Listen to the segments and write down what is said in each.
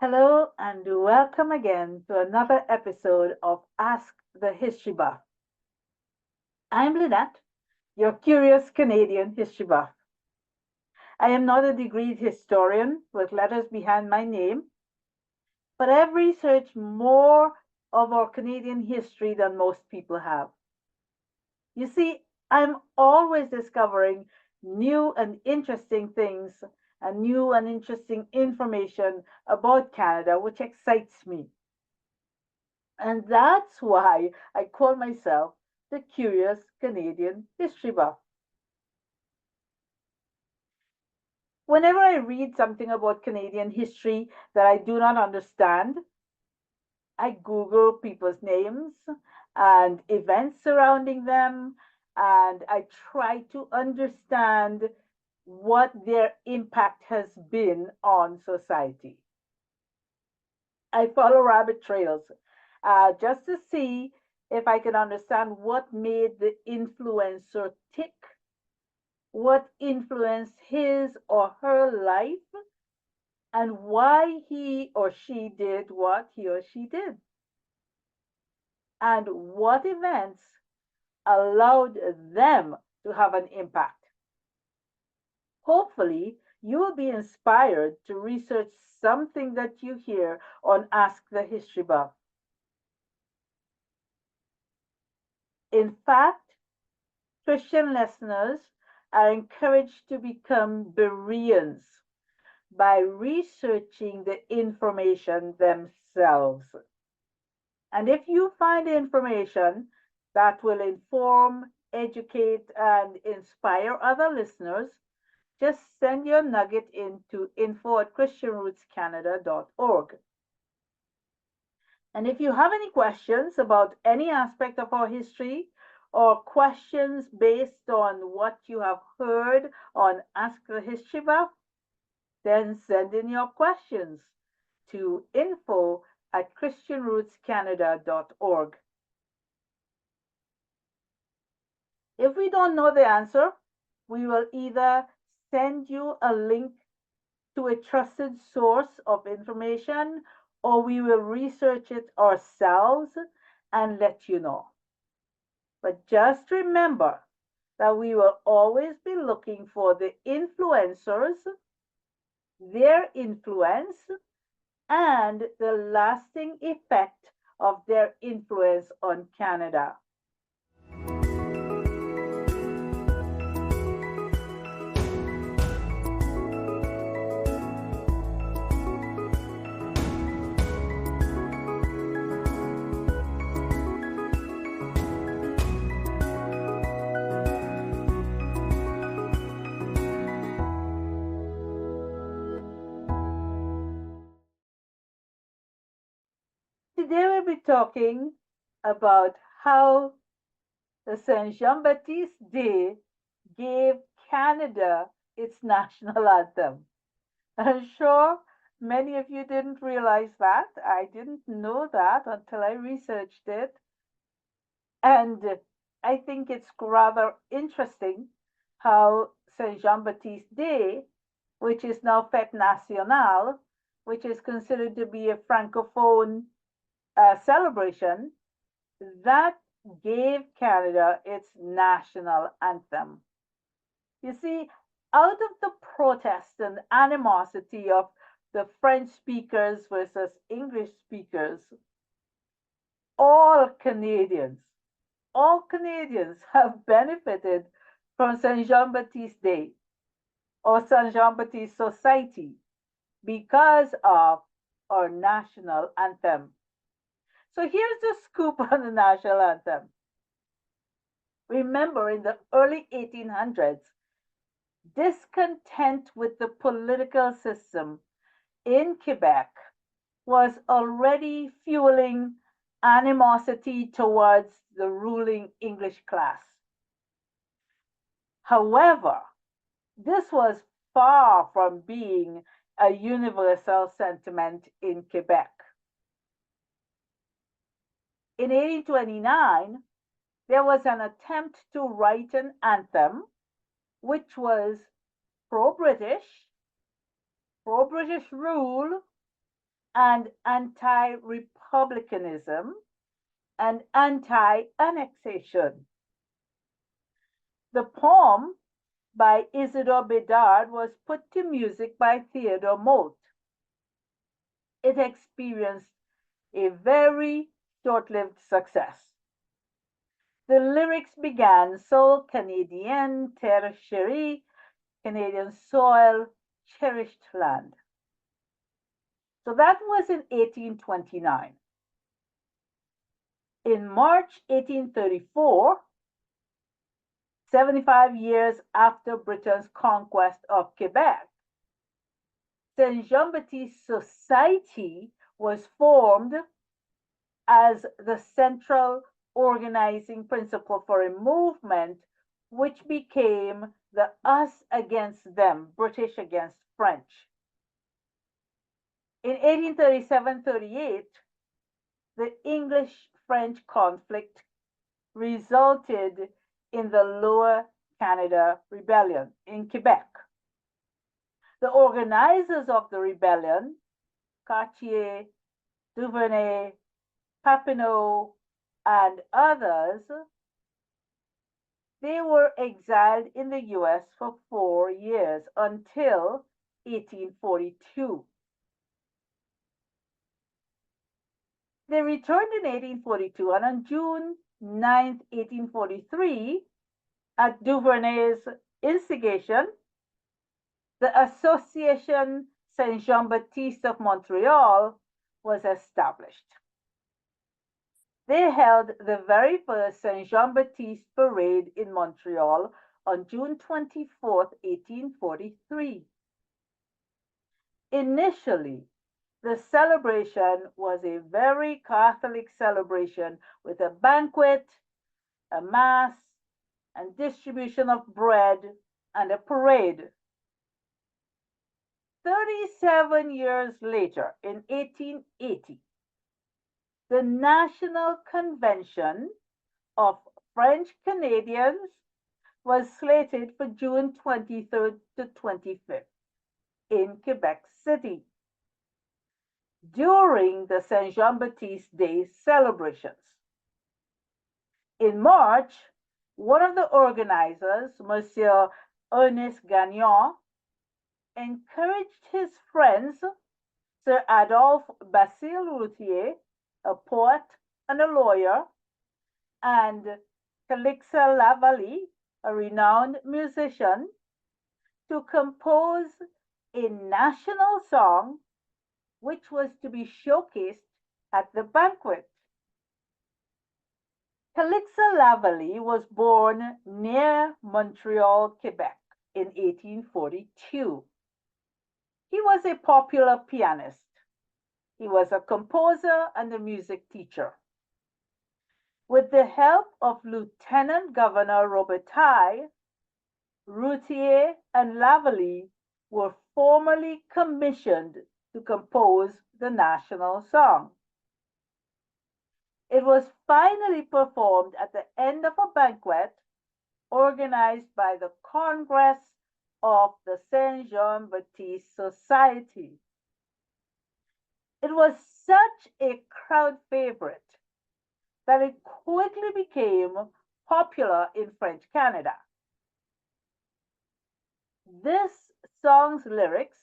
Hello and welcome again to another episode of Ask the History Buff. I'm Lynette, your curious Canadian history buff. I am not a degreed historian with letters behind my name, but I've researched more of our Canadian history than most people have. You see, I'm always discovering new and interesting things and new and interesting information about Canada, which excites me. And that's why I call myself the curious Canadian history buff. Whenever I read something about Canadian history that I do not understand, I Google people's names and events surrounding them, and I try to understand what their impact has been on society. I follow rabbit trails just to see if I can understand what made the influencer tick, what influenced his or her life, and why he or she did what he or she did, and what events allowed them to have an impact. Hopefully, you will be inspired to research something that you hear on Ask the History Buff. In fact, Christian listeners are encouraged to become Bereans by researching the information themselves. And if you find information that will inform, educate, and inspire other listeners, just send your nugget into info@christianrootscanada.org. And if you have any questions about any aspect of our history or questions based on what you have heard on Ask the History Buff, then send in your questions to info@christianrootscanada.org. If we don't know the answer, we will either send you a link to a trusted source of information or we will research it ourselves and let you know. But just remember that we will always be looking for the influencers, their influence, and the lasting effect of their influence on Canada. Today we'll be talking about how the Saint Jean-Baptiste Day gave Canada its national anthem. I'm sure many of you didn't realize that. I didn't know that until I researched it. And I think it's rather interesting how Saint Jean-Baptiste Day, which is now Fête Nationale, which is considered to be a Francophone celebration, that gave Canada its national anthem. You see, out of the protest and animosity of the French speakers versus English speakers, all Canadians, all Canadians have benefited from Saint Jean Baptiste Day or Saint Jean Baptiste Society because of our national anthem. So here's the scoop on the national anthem. Remember, in the early 1800s, discontent with the political system in Quebec was already fueling animosity towards the ruling English class. However, this was far from being a universal sentiment in Quebec. In 1829, there was an attempt to write an anthem which was pro British rule, and anti-republicanism and anti-annexation. The poem by Isidore Bedard was put to music by Theodore Moult. It experienced a very short-lived success. The lyrics began Sol Canadien, terre chérie, Canadian soil, cherished land. So that was in 1829. In March 1834, 75 years after Britain's conquest of Quebec, Saint Jean-Baptiste Society was formed as the central organizing principle for a movement which became the us against them, British against French. In 1837-38, the English-French conflict resulted in the Lower Canada Rebellion in Quebec. The organizers of the rebellion, Cartier, Duvernay, Papineau, and others, they were exiled in the US for 4 years until 1842. They returned in 1842, and on June 9, 1843, at Duvernay's instigation, the Association Saint Jean-Baptiste of Montreal was established. They held the very first Saint Jean-Baptiste parade in Montreal on June 24, 1843. Initially, the celebration was a very Catholic celebration with a banquet, a mass, and distribution of bread, and a parade. 37 years later, in 1880, the National Convention of French Canadians was slated for June 23rd to 25th in Quebec City during the Saint Jean-Baptiste Day celebrations. In March, one of the organizers, Monsieur Ernest Gagnon, encouraged his friends, Sir Adolphe Basile Routier, a poet and a lawyer, and Calixa Lavallee, a renowned musician, to compose a national song which was to be showcased at the banquet. Calixa Lavallee was born near Montreal, Quebec in 1842. He was a popular pianist. He was a composer and a music teacher. With the help of Lieutenant Governor Robitaille, Routier and Lavallee were formally commissioned to compose the national song. It was finally performed at the end of a banquet organized by the Congress of the Saint Jean-Baptiste Society. It was such a crowd favorite that it quickly became popular in French Canada. This song's lyrics,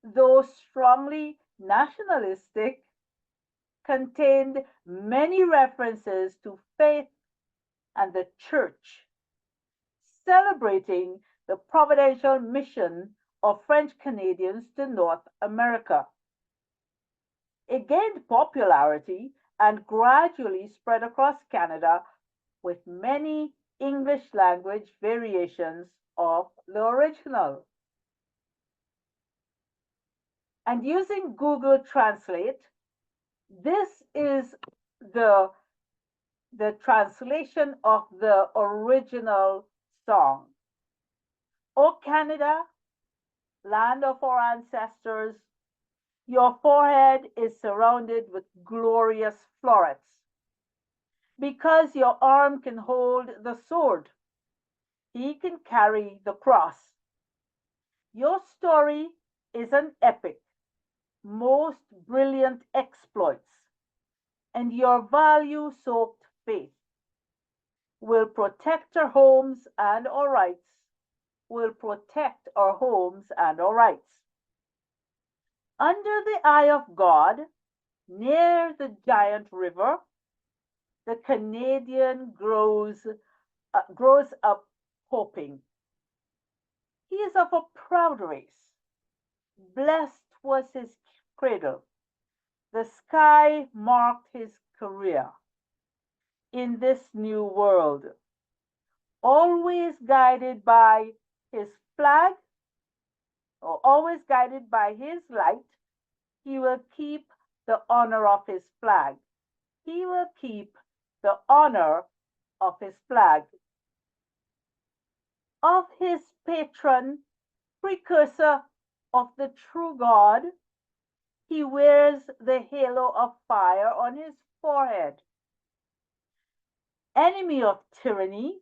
though strongly nationalistic, contained many references to faith and the church, celebrating the providential mission of French Canadians to North America. It gained popularity and gradually spread across Canada with many English language variations of the original. And using Google Translate, this is the translation of the original song. O Canada, land of our ancestors, your forehead is surrounded with glorious florets. Because your arm can hold the sword, he can carry the cross. Your story is an epic, most brilliant exploits, and your value soaked faith will protect our homes and our rights, will protect our homes and our rights. Under the eye of God, near the giant river, the Canadian grows up hoping. He is of a proud race. Blessed was his cradle. The sky marked his career in this new world, always guided by his flag, or always guided by his light. He will keep the honor of his flag. He will keep the honor of his flag. Of his patron, precursor of the true God, he wears the halo of fire on his forehead. Enemy of tyranny,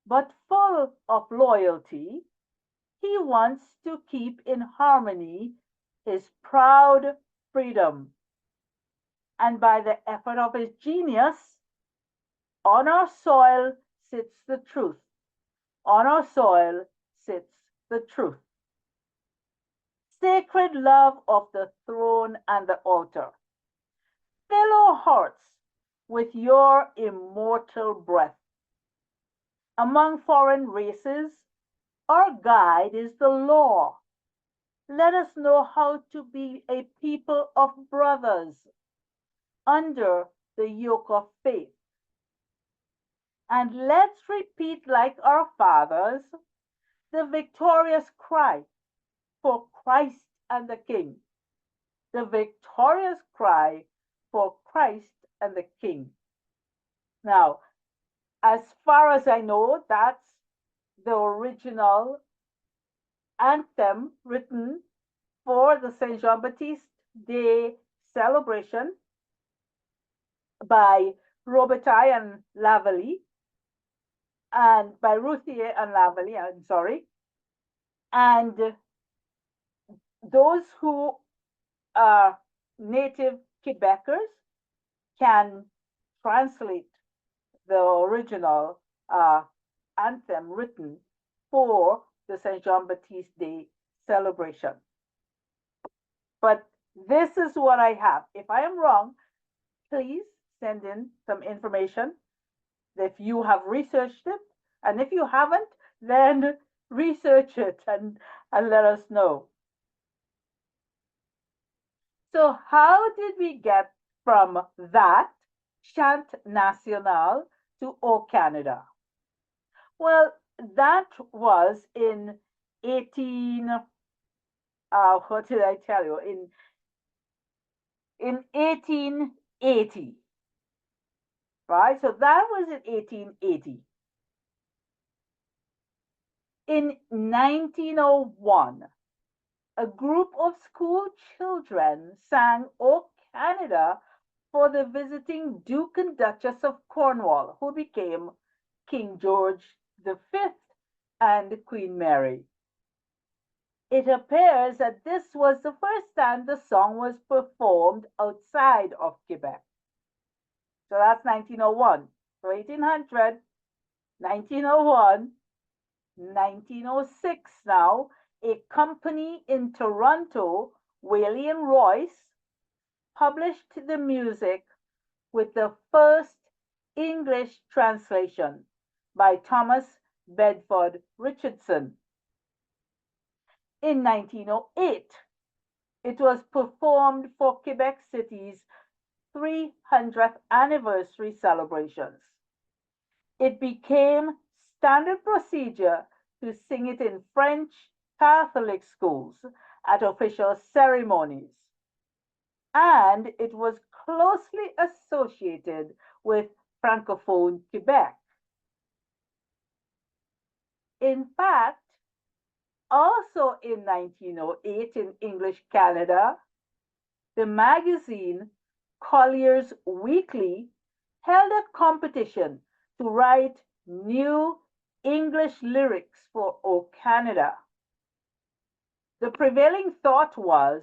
but full of loyalty, he wants to keep in harmony his proud freedom. And by the effort of his genius, on our soil sits the truth. On our soil sits the truth. Sacred love of the throne and the altar. Fill our hearts with your immortal breath. Among foreign races, our guide is the law. Let us know how to be a people of brothers under the yoke of faith. And let's repeat, like our fathers, the victorious cry for Christ and the King. The victorious cry for Christ and the King. Now, as far as I know, that's the original anthem written for the Saint Jean-Baptiste Day celebration by Robitaille and Lavallée, and by Routhier and Lavallée, I'm sorry. And those who are native Quebecers can translate the original anthem written for the Saint Jean-Baptiste Day celebration. But this is what I have. If I am wrong, please send in some information if you have researched it. And if you haven't, then research it and let us know. So how did we get from that chant national to O Canada? Well, that was in what did I tell you? In 1880, right? So that was in 1880. In 1901, a group of school children sang O Canada for the visiting Duke and Duchess of Cornwall, who became King George V and Queen Mary. It appears that this was the first time the song was performed outside of Quebec. So that's 1901. So 1800, 1901, 1906 now, a company in Toronto, Whaley and Royce, published the music with the first English translation by Thomas Bedford Richardson. In 1908, it was performed for Quebec City's 300th anniversary celebrations. It became standard procedure to sing it in French Catholic schools at official ceremonies. And it was closely associated with Francophone Quebec. In fact, also in 1908 in English Canada, the magazine Collier's Weekly held a competition to write new English lyrics for O Canada. The prevailing thought was,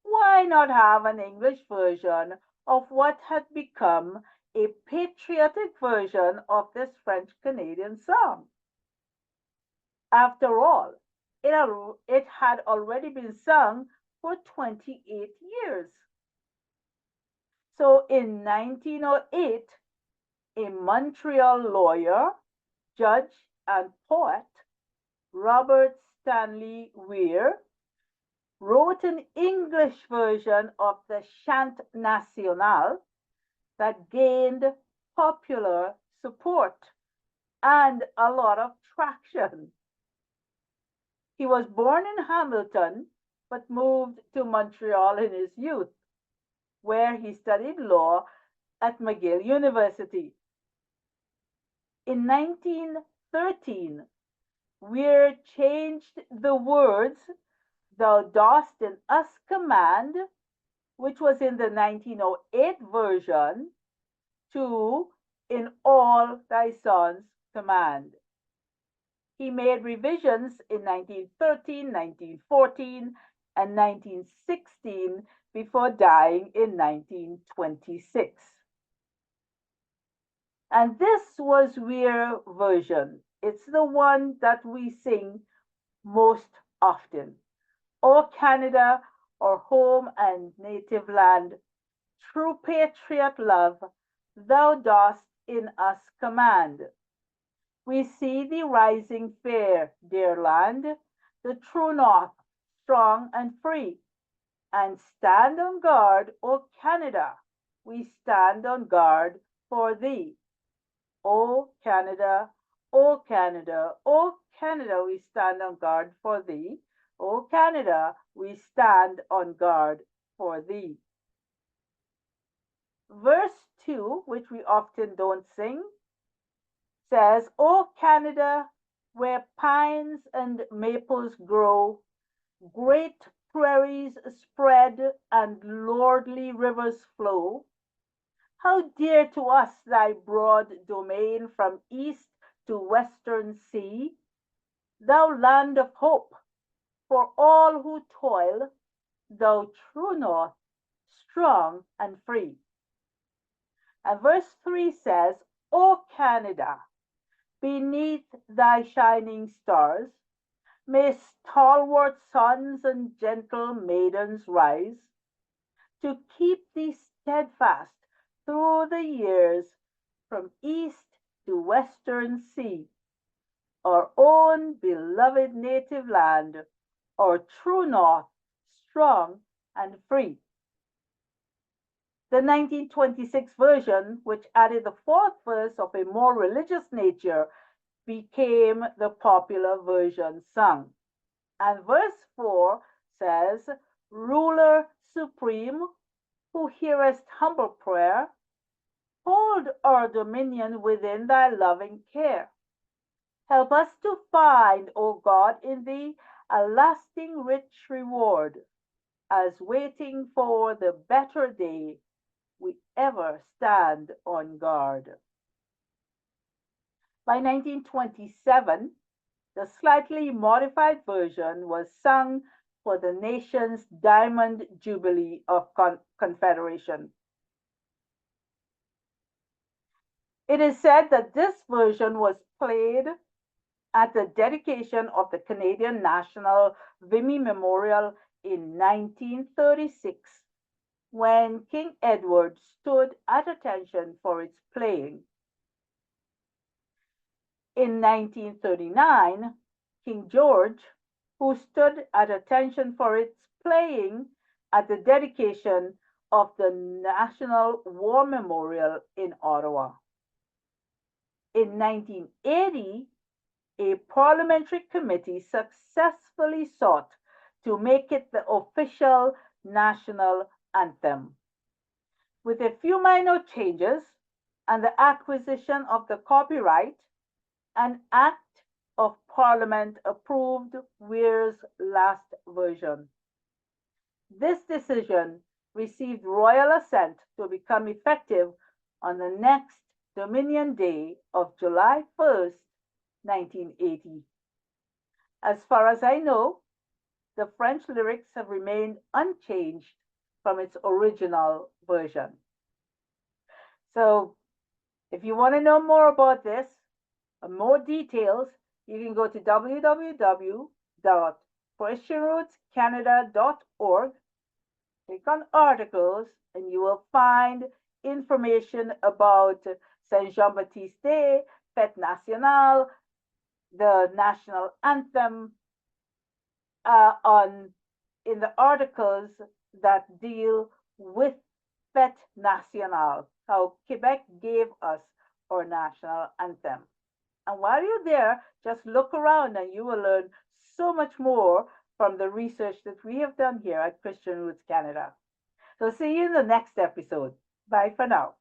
Why not have an English version of what had become a patriotic version of this French Canadian song? After all, it had already been sung for 28 years. So in 1908, a Montreal lawyer, judge, and poet, Robert Stanley Weir, wrote an English version of the Chant National that gained popular support and a lot of traction. He was born in Hamilton but moved to Montreal in his youth, where he studied law at McGill University. In 1913, Weir changed the words "Thou dost in us command," which was in the 1908 version, to "in all thy sons command." He made revisions in 1913, 1914, and 1916 before dying in 1926. And this was Weir's version. It's the one that we sing most often. O Canada, our home and native land, true patriot love, thou dost in us command. We see thee rising fair, dear land, the true north, strong and free, and stand on guard, O Canada, we stand on guard for thee. O Canada, O Canada, O Canada, we stand on guard for thee. O Canada, we stand on guard for thee. Verse 2, which we often don't sing, says, O Canada, where pines and maples grow, great prairies spread and lordly rivers flow, how dear to us thy broad domain from east to western sea, thou land of hope for all who toil, thou true north, strong and free. And verse 3 says, O Canada, beneath thy shining stars, may stalwart sons and gentle maidens rise, to keep thee steadfast through the years, from east to western sea, our own beloved native land, our true north, strong and free. The 1926 version, which added the fourth verse of a more religious nature, became the popular version sung. And verse 4 says, Ruler supreme, who hearest humble prayer, hold our dominion within thy loving care. Help us to find, O God, in thee a lasting rich reward, as waiting for the better day we ever stand on guard. By 1927, the slightly modified version was sung for the nation's Diamond Jubilee of Confederation. It is said that this version was played at the dedication of the Canadian National Vimy Memorial in 1936, when King Edward stood at attention for its playing. In 1939, King George, who stood at attention for its playing at the dedication of the National War Memorial in Ottawa. In 1980, a parliamentary committee successfully sought to make it the official national anthem. With a few minor changes and the acquisition of the copyright, an act of parliament approved Weir's last version. This decision received royal assent to become effective on the next Dominion Day of July 1st, 1980. As far as I know, the French lyrics have remained unchanged from its original version. So, if you want to know more about this, more details, you can go to www.christianrootscanada.org, click on articles, and you will find information about Saint Jean-Baptiste Day, Fête Nationale, the national anthem, on in the articles that deal with Fête Nationale, how Quebec gave us our national anthem. And while you're there, just look around and you will learn so much more from the research that we have done here at Christian Roots Canada. So see you in the next episode. Bye for now.